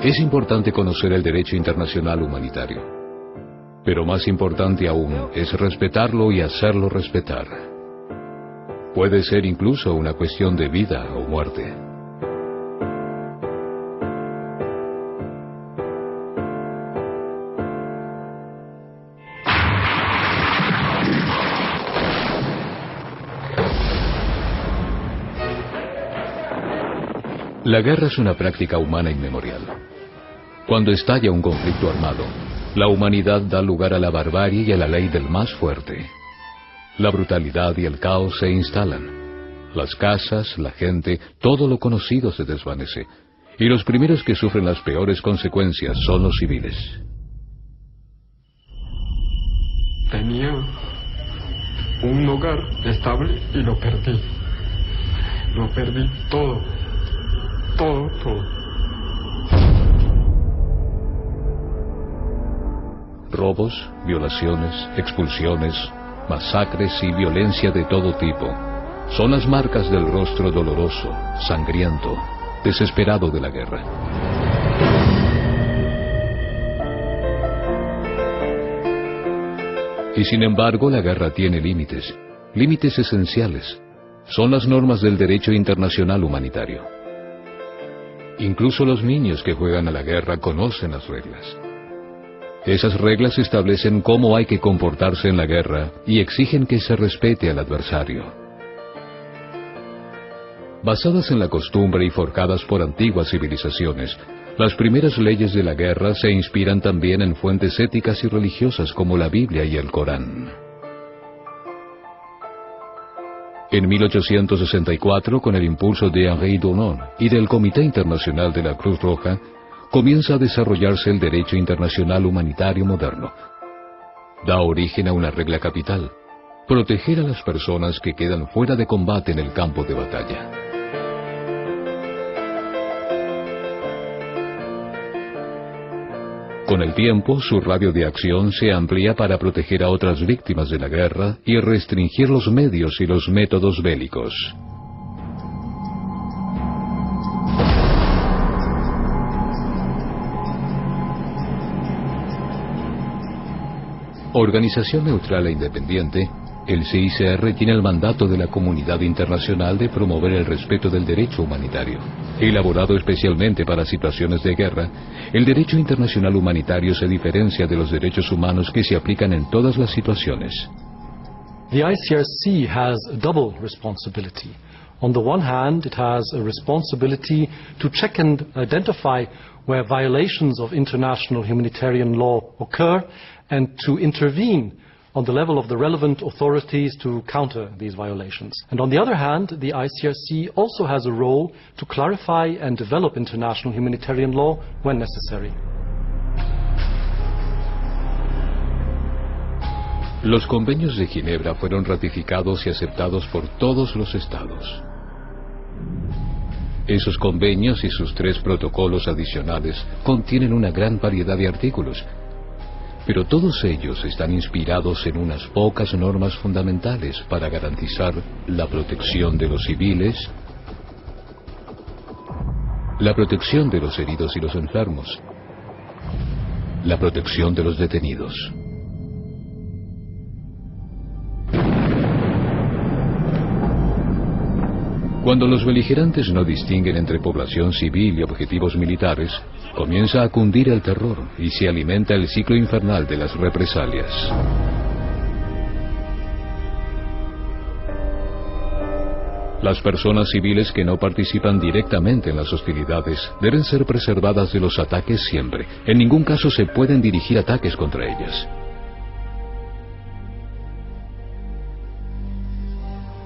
Es importante conocer el derecho internacional humanitario, pero más importante aún es respetarlo y hacerlo respetar. Puede ser incluso una cuestión de vida o muerte. La guerra es una práctica humana inmemorial. Cuando estalla un conflicto armado, la humanidad da lugar a la barbarie y a la ley del más fuerte. La brutalidad y el caos se instalan. Las casas, la gente, todo lo conocido se desvanece. Y los primeros que sufren las peores consecuencias son los civiles. Tenía un hogar estable y lo perdí. Lo perdí todo. Todo. Robos, violaciones, expulsiones, masacres y violencia de todo tipo son las marcas del rostro doloroso, sangriento, desesperado de la guerra. Y sin embargo, la guerra tiene límites, límites esenciales. Son las normas del derecho internacional humanitario. Incluso los niños que juegan a la guerra conocen las reglas. Esas reglas establecen cómo hay que comportarse en la guerra y exigen que se respete al adversario. Basadas en la costumbre y forjadas por antiguas civilizaciones, las primeras leyes de la guerra se inspiran también en fuentes éticas y religiosas como la Biblia y el Corán. En 1864, con el impulso de Henri Dunant y del Comité Internacional de la Cruz Roja, comienza a desarrollarse el derecho internacional humanitario moderno. Da origen a una regla capital: proteger a las personas que quedan fuera de combate en el campo de batalla. Con el tiempo, su radio de acción se amplía para proteger a otras víctimas de la guerra y restringir los medios y los métodos bélicos. Organización neutral e independiente, el CICR tiene el mandato de la comunidad internacional de promover el respeto del derecho humanitario. Elaborado especialmente para situaciones de guerra, el derecho internacional humanitario se diferencia de los derechos humanos que se aplican en todas las situaciones. The ICRC has a double responsibility. On the one hand, it has a responsibility to check and identify where violations of international humanitarian law occur and to intervene on the level of the relevant authorities to counter these violations. And on the other hand, the ICRC also has a role to clarify and develop international humanitarian law when necessary. Los convenios de Ginebra fueron ratificados y aceptados por todos los estados. Esos convenios y sus 3 protocolos adicionales contienen una gran variedad de artículos, pero todos ellos están inspirados en unas pocas normas fundamentales para garantizar la protección de los civiles, la protección de los heridos y los enfermos, la protección de los detenidos. Cuando los beligerantes no distinguen entre población civil y objetivos militares, comienza a cundir el terror y se alimenta el ciclo infernal de las represalias. Las personas civiles que no participan directamente en las hostilidades deben ser preservadas de los ataques siempre. En ningún caso se pueden dirigir ataques contra ellas.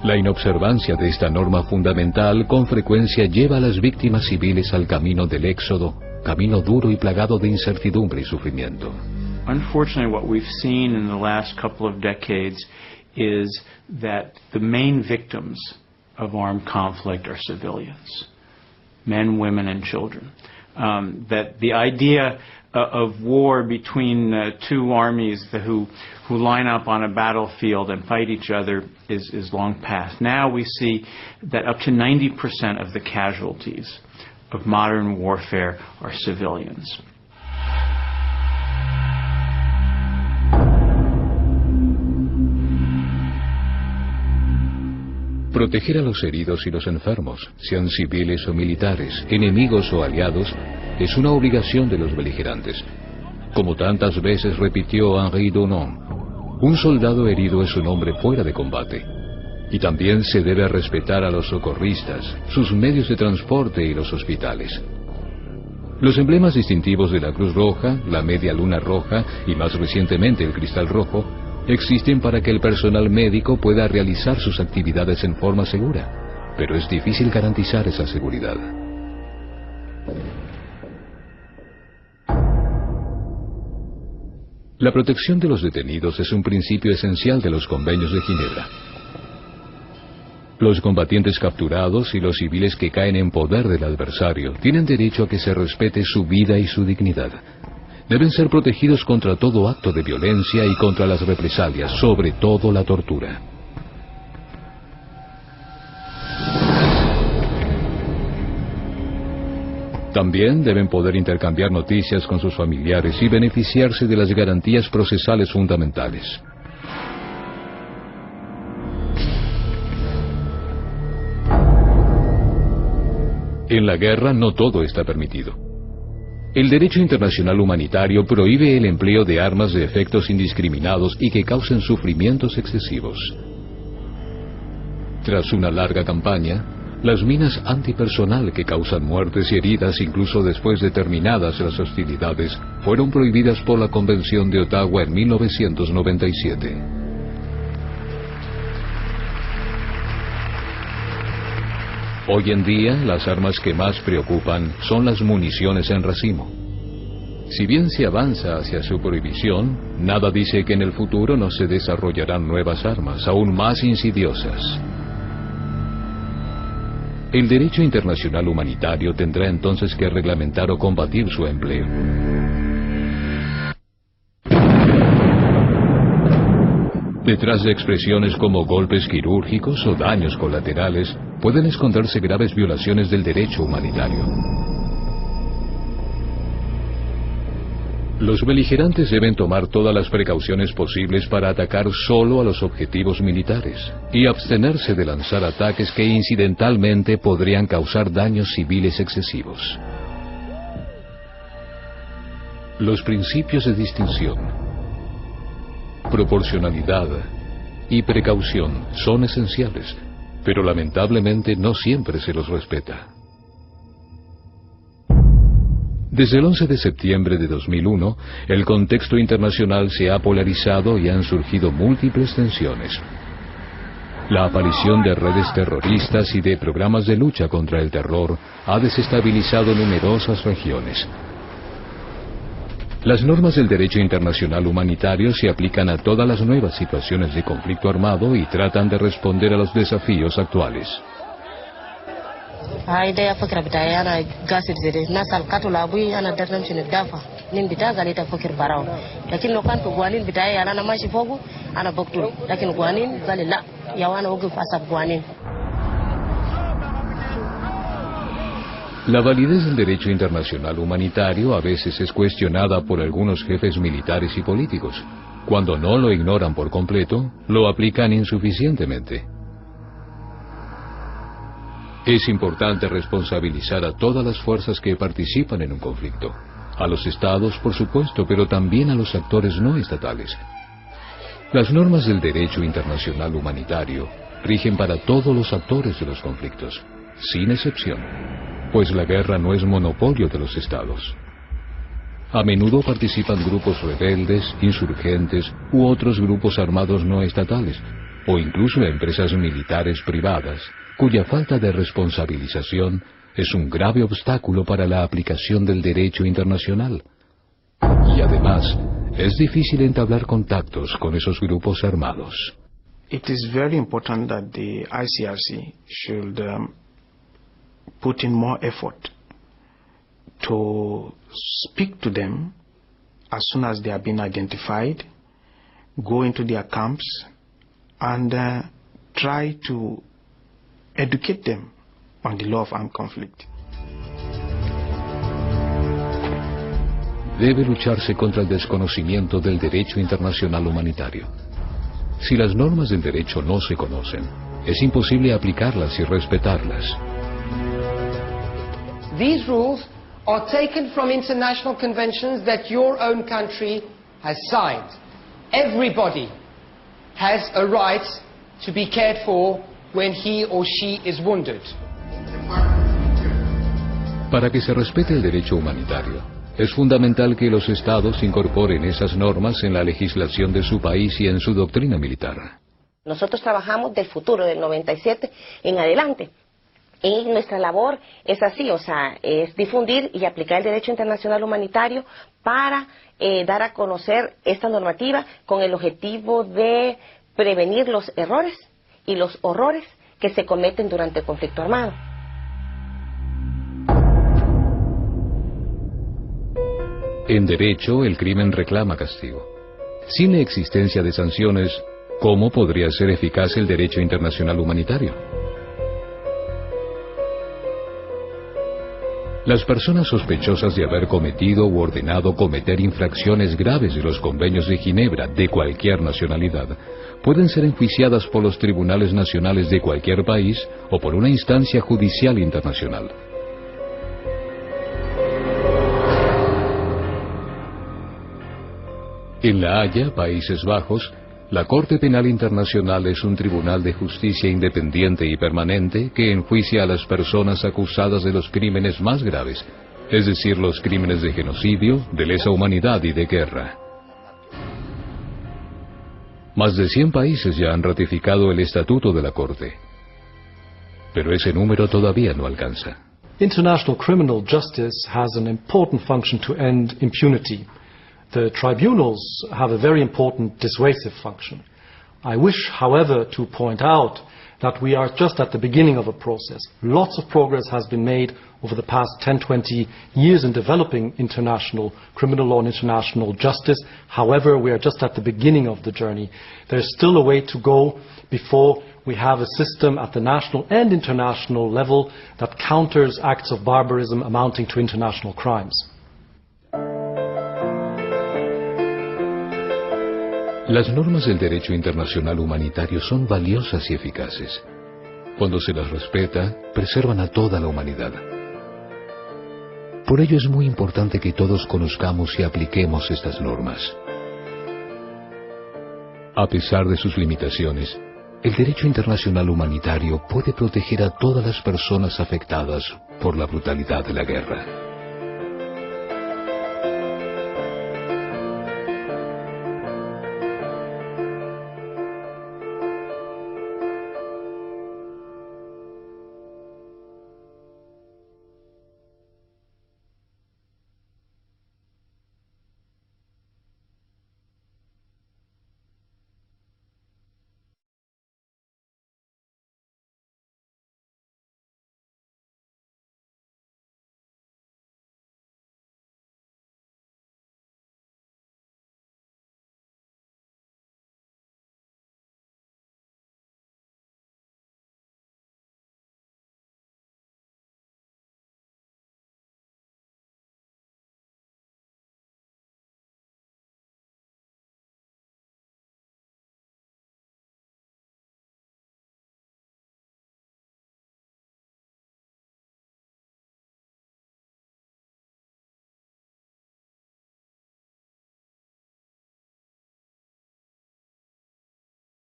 La inobservancia de esta norma fundamental con frecuencia lleva a las víctimas civiles al camino del éxodo, camino duro y plagado de incertidumbre y sufrimiento. Unfortunately, what we've seen in the last couple of decades is that the main victims of armed conflict are civilians, men, women, and children. That the idea of war between 2 armies who line up on a battlefield and fight each other is long past. Now we see that up to 90% of the casualties of modern warfare are civilians. Proteger a los heridos y los enfermos, sean civiles o militares, enemigos o aliados, es una obligación de los beligerantes. Como tantas veces repitió Henri Dunant, un soldado herido es un hombre fuera de combate. Y también se debe respetar a los socorristas, sus medios de transporte y los hospitales. Los emblemas distintivos de la Cruz Roja, la Media Luna Roja y más recientemente el Cristal Rojo existen para que el personal médico pueda realizar sus actividades en forma segura, pero es difícil garantizar esa seguridad. La protección de los detenidos es un principio esencial de los convenios de Ginebra. Los combatientes capturados y los civiles que caen en poder del adversario tienen derecho a que se respete su vida y su dignidad. Deben ser protegidos contra todo acto de violencia y contra las represalias, sobre todo la tortura. También deben poder intercambiar noticias con sus familiares y beneficiarse de las garantías procesales fundamentales. En la guerra no todo está permitido. El derecho internacional humanitario prohíbe el empleo de armas de efectos indiscriminados y que causen sufrimientos excesivos. Tras una larga campaña, las minas antipersonal que causan muertes y heridas incluso después de terminadas las hostilidades fueron prohibidas por la Convención de Ottawa en 1997. Hoy en día, las armas que más preocupan son las municiones en racimo. Si bien se avanza hacia su prohibición, nada dice que en el futuro no se desarrollarán nuevas armas, aún más insidiosas. El derecho internacional humanitario tendrá entonces que reglamentar o combatir su empleo. Detrás de expresiones como golpes quirúrgicos o daños colaterales, pueden esconderse graves violaciones del derecho humanitario. Los beligerantes deben tomar todas las precauciones posibles para atacar solo a los objetivos militares y abstenerse de lanzar ataques que incidentalmente podrían causar daños civiles excesivos. Los principios de distinción, proporcionalidad y precaución son esenciales, pero lamentablemente no siempre se los respeta. Desde el 11 de septiembre de 2001, el contexto internacional se ha polarizado y han surgido múltiples tensiones. La aparición de redes terroristas y de programas de lucha contra el terror ha desestabilizado numerosas regiones. Las normas del derecho internacional humanitario se aplican a todas las nuevas situaciones de conflicto armado y tratan de responder a los desafíos actuales. La validez del derecho internacional humanitario a veces es cuestionada por algunos jefes militares y políticos. Cuando no lo ignoran por completo, lo aplican insuficientemente. Es importante responsabilizar a todas las fuerzas que participan en un conflicto. A los estados, por supuesto, pero también a los actores no estatales. Las normas del derecho internacional humanitario rigen para todos los actores de los conflictos, sin excepción, pues la guerra no es monopolio de los estados. A menudo participan grupos rebeldes, insurgentes u otros grupos armados no estatales, o incluso empresas militares privadas, cuya falta de responsabilización es un grave obstáculo para la aplicación del derecho internacional. Y además, es difícil entablar contactos con esos grupos armados. It is very important that the ICRC should put in more effort to speak to them as soon as they have been identified, go into their camps and try to educate them on the law of armed conflict. debe lucharse contra el desconocimiento del derecho internacional humanitario. Si las normas del derecho no se conocen, es imposible aplicarlas y respetarlas. These rules are taken from international conventions that your own country has signed. Everybody has a right to be cared for when he or she is wounded. Para que se respete el derecho humanitario, es fundamental que los estados incorporen esas normas en la legislación de su país y en su doctrina militar. Nosotros trabajamos del futuro, del 97 en adelante. Y nuestra labor es así, o sea, es difundir y aplicar el derecho internacional humanitario para dar a conocer esta normativa con el objetivo de prevenir los errores y los horrores que se cometen durante el conflicto armado. En derecho, el crimen reclama castigo. Sin la existencia de sanciones, ¿cómo podría ser eficaz el derecho internacional humanitario? Las personas sospechosas de haber cometido u ordenado cometer infracciones graves de los convenios de Ginebra de cualquier nacionalidad pueden ser enjuiciadas por los tribunales nacionales de cualquier país o por una instancia judicial internacional. En La Haya, Países Bajos, la Corte Penal Internacional es un tribunal de justicia independiente y permanente que enjuicia a las personas acusadas de los crímenes más graves, es decir, los crímenes de genocidio, de lesa humanidad y de guerra. Más de 100 países ya han ratificado el estatuto de la Corte, pero ese número todavía no alcanza. International criminal justice has an important function to end impunity. The tribunals have a very important dissuasive function. I wish, however, to point out that we are just at the beginning of a process. Lots of progress has been made over the past 10-20 years in developing international criminal law and international justice. However, we are just at the beginning of the journey. There is still a way to go before we have a system at the national and international level that counters acts of barbarism amounting to international crimes. Las normas del derecho internacional humanitario son valiosas y eficaces. Cuando se las respeta, preservan a toda la humanidad. Por ello es muy importante que todos conozcamos y apliquemos estas normas. A pesar de sus limitaciones, el derecho internacional humanitario puede proteger a todas las personas afectadas por la brutalidad de la guerra.